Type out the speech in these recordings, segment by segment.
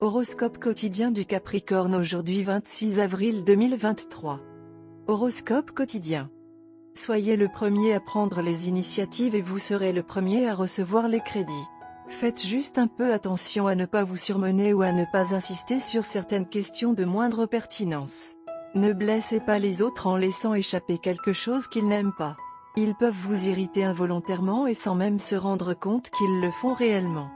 Horoscope quotidien du Capricorne aujourd'hui 26 avril 2023. Horoscope quotidien. Soyez le premier à prendre les initiatives et vous serez le premier à recevoir les crédits. Faites juste un peu attention à ne pas vous surmener ou à ne pas insister sur certaines questions de moindre pertinence. Ne blessez pas les autres en laissant échapper quelque chose qu'ils n'aiment pas. Ils peuvent vous irriter involontairement et sans même se rendre compte qu'ils le font réellement.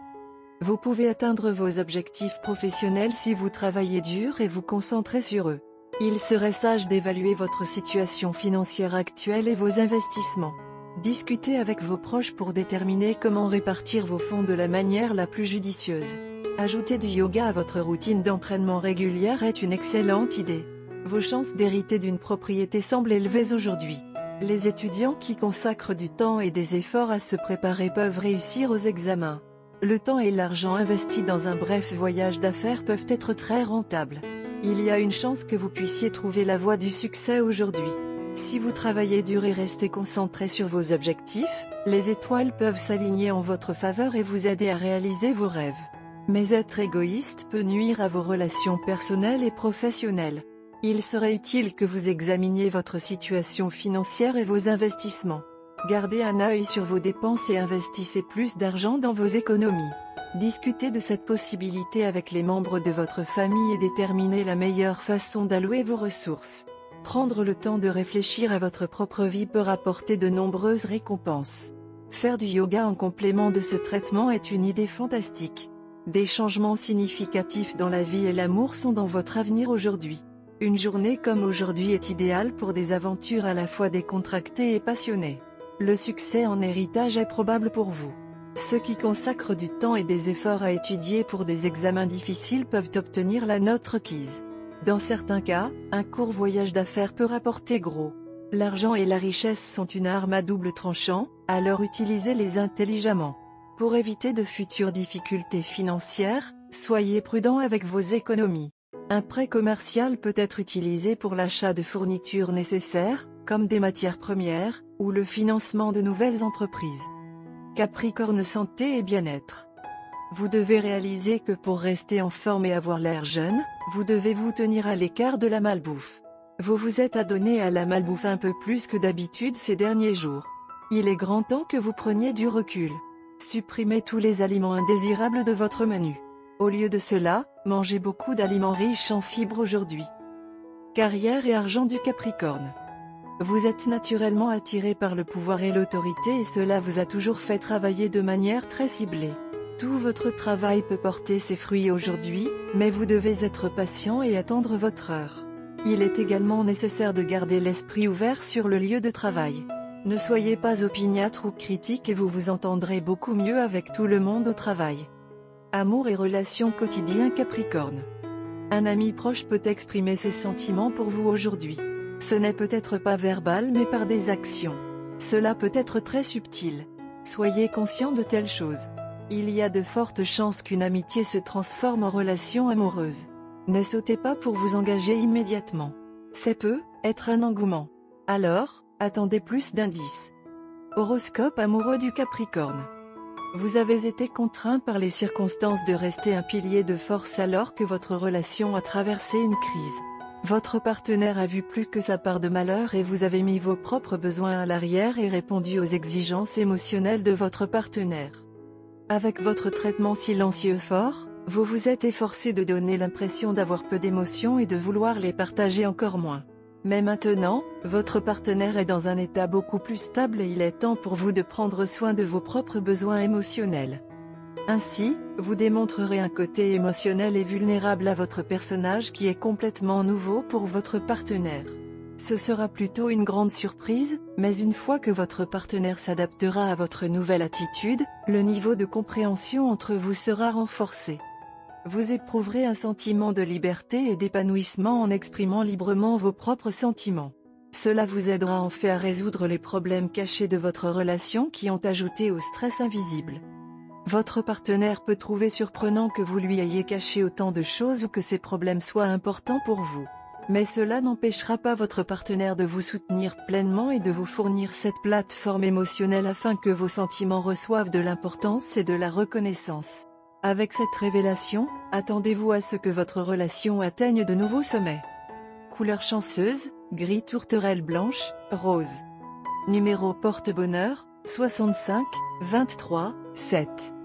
Vous pouvez atteindre vos objectifs professionnels si vous travaillez dur et vous concentrez sur eux. Il serait sage d'évaluer votre situation financière actuelle et vos investissements. Discutez avec vos proches pour déterminer comment répartir vos fonds de la manière la plus judicieuse. Ajouter du yoga à votre routine d'entraînement régulière est une excellente idée. Vos chances d'hériter d'une propriété semblent élevées aujourd'hui. Les étudiants qui consacrent du temps et des efforts à se préparer peuvent réussir aux examens. Le temps et l'argent investis dans un bref voyage d'affaires peuvent être très rentables. Il y a une chance que vous puissiez trouver la voie du succès aujourd'hui. Si vous travaillez dur et restez concentré sur vos objectifs, les étoiles peuvent s'aligner en votre faveur et vous aider à réaliser vos rêves. Mais être égoïste peut nuire à vos relations personnelles et professionnelles. Il serait utile que vous examiniez votre situation financière et vos investissements. Gardez un œil sur vos dépenses et investissez plus d'argent dans vos économies. Discutez de cette possibilité avec les membres de votre famille et déterminez la meilleure façon d'allouer vos ressources. Prendre le temps de réfléchir à votre propre vie peut rapporter de nombreuses récompenses. Faire du yoga en complément de ce traitement est une idée fantastique. Des changements significatifs dans la vie et l'amour sont dans votre avenir aujourd'hui. Une journée comme aujourd'hui est idéale pour des aventures à la fois décontractées et passionnées. Le succès en héritage est probable pour vous. Ceux qui consacrent du temps et des efforts à étudier pour des examens difficiles peuvent obtenir la note requise. Dans certains cas, un court voyage d'affaires peut rapporter gros. L'argent et la richesse sont une arme à double tranchant, alors utilisez-les intelligemment. Pour éviter de futures difficultés financières, soyez prudent avec vos économies. Un prêt commercial peut être utilisé pour l'achat de fournitures nécessaires, comme des matières premières, ou le financement de nouvelles entreprises. Capricorne santé et bien-être. Vous devez réaliser que pour rester en forme et avoir l'air jeune, vous devez vous tenir à l'écart de la malbouffe. Vous vous êtes adonné à la malbouffe un peu plus que d'habitude ces derniers jours. Il est grand temps que vous preniez du recul. Supprimez tous les aliments indésirables de votre menu. Au lieu de cela, mangez beaucoup d'aliments riches en fibres aujourd'hui. Carrière et argent du Capricorne. Vous êtes naturellement attiré par le pouvoir et l'autorité et cela vous a toujours fait travailler de manière très ciblée. Tout votre travail peut porter ses fruits aujourd'hui, mais vous devez être patient et attendre votre heure. Il est également nécessaire de garder l'esprit ouvert sur le lieu de travail. Ne soyez pas opiniâtre ou critique et vous vous entendrez beaucoup mieux avec tout le monde au travail. Amour et relations quotidiens Capricorne. Un ami proche peut exprimer ses sentiments pour vous aujourd'hui. Ce n'est peut-être pas verbal mais par des actions. Cela peut être très subtil. Soyez conscient de telles choses. Il y a de fortes chances qu'une amitié se transforme en relation amoureuse. Ne sautez pas pour vous engager immédiatement. C'est peut être un engouement. Alors, attendez plus d'indices. Horoscope amoureux du Capricorne. Vous avez été contraint par les circonstances de rester un pilier de force alors que votre relation a traversé une crise. Votre partenaire a vu plus que sa part de malheur et vous avez mis vos propres besoins à l'arrière et répondu aux exigences émotionnelles de votre partenaire. Avec votre traitement silencieux fort, vous vous êtes efforcé de donner l'impression d'avoir peu d'émotions et de vouloir les partager encore moins. Mais maintenant, votre partenaire est dans un état beaucoup plus stable et il est temps pour vous de prendre soin de vos propres besoins émotionnels. Ainsi, vous démontrerez un côté émotionnel et vulnérable à votre personnage qui est complètement nouveau pour votre partenaire. Ce sera plutôt une grande surprise, mais une fois que votre partenaire s'adaptera à votre nouvelle attitude, le niveau de compréhension entre vous sera renforcé. Vous éprouverez un sentiment de liberté et d'épanouissement en exprimant librement vos propres sentiments. Cela vous aidera en fait à résoudre les problèmes cachés de votre relation qui ont ajouté au stress invisible. Votre partenaire peut trouver surprenant que vous lui ayez caché autant de choses ou que ces problèmes soient importants pour vous. Mais cela n'empêchera pas votre partenaire de vous soutenir pleinement et de vous fournir cette plateforme émotionnelle afin que vos sentiments reçoivent de l'importance et de la reconnaissance. Avec cette révélation, attendez-vous à ce que votre relation atteigne de nouveaux sommets. Couleur chanceuse, gris tourterelle blanche, rose. Numéro porte-bonheur, 65, 23, 7.